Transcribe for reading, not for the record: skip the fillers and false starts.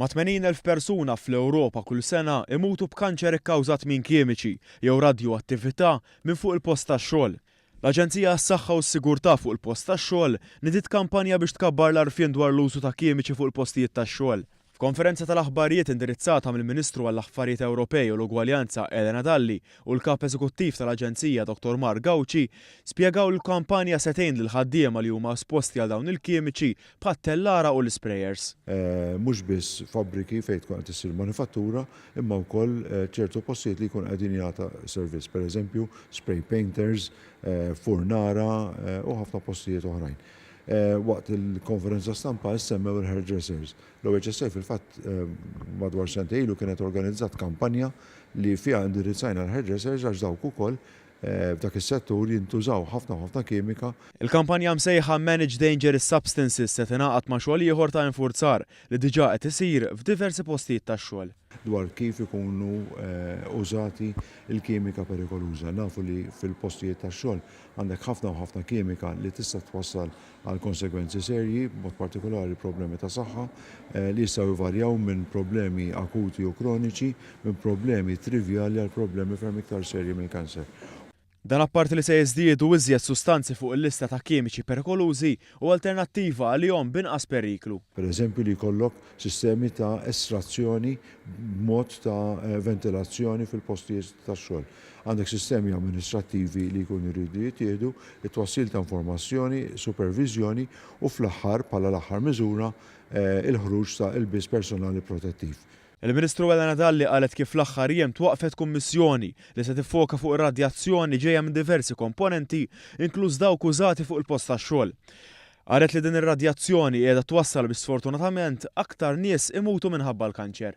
Ma' 80,000 persuna fl-Ewropa kull sena imutu b'kanċer ikkawżat minn kimiċi jew radjuattività minn fuq il-post tax-xogħol. L-Aġenzija għas-Saħħa u s-Sigurtà fuq il-post tax-xogħol nidiet kampanja biex tkabbar l-għarfien dwar l-użu ta' kimiċi fuq il-postijiet tax-xogħol. F'konferenza tal-aħbarijiet indirizzata mill-Ministru għall-Affarijiet Ewropej u l-Ugwaljanza Elena Dalli u l-Kap Eżekuttiv tal-Aġenzija Dr. Mark Gauci spjegaw l-kampanja se tgħin lil ħaddiema li huma esposti għal dawn il-kimiċi bħat-tellara u l-sprayers. Mhux biss fabbriki fejn tkun qed issir manifattura, imma wkoll ċertu postijiet li jkun qegħdin jagħta servizz, pereżempju spray painters, furnara u ħafna postijiet oħrajn. Waqt il-konferenza stampa semmew il-hairdressers. L-OHSA fil-fatt madwar sentej ilu kienet organizzat kampanja li fiha indirizzajna l-hairdressers għax dawk ukoll f'dak is-settur jintużaw ħafna kimika. Il-kampanja msejħa Manage Dangerous Substances se tingħaqad ma' xogħol ieħor ta' infurzar li diġà qed isir f'diversi postijiet tax-xogħol. Dwar kif ikunu użati il-kimika perikoluża. Nafu li fil-postijiet tax-xogħol għandek ħafna kimika li tista' twassal għal konsegwenzi serji, b'mod partikolari problemi ta' saħħa li jistgħu jvarjaw minn problemi akuti u kroniċi, minn problemi trivjali għal problemi ferm iktar serji minn kanser. Dan apparti li se jiżdiedu iżjed sustanzi fuq il-lista ta' kimiċi perikolużi u alternattiva għalihom b'inqas periklu. Pereżempju li jkollok sistemi ta' estrazzjoni b'mod ta' ventilazzjoni fil-postijiet tax-xogħol. Għandek sistemi amministrattivi li jkunu jridu jittieħdu, it-twassil ta' informazzjoni, supervizjoni u fl-aħħar bħala l-aħħar miżura il-ħruġ ta' ilbies personali protettiv. Il-Ministru Elena Dalli qalet kif fl-aħħar jiem twaqfet kummissjoni li se tiffoka fuq ir-radjazzjoni ġejja minn diversi komponenti, inkluż dawk użati fuq il-post tax-xogħol. Qalet li din ir-radjazzjoni qiegħda twassal biex sfortunatament aktar nies imutu minħabba l-kanċer.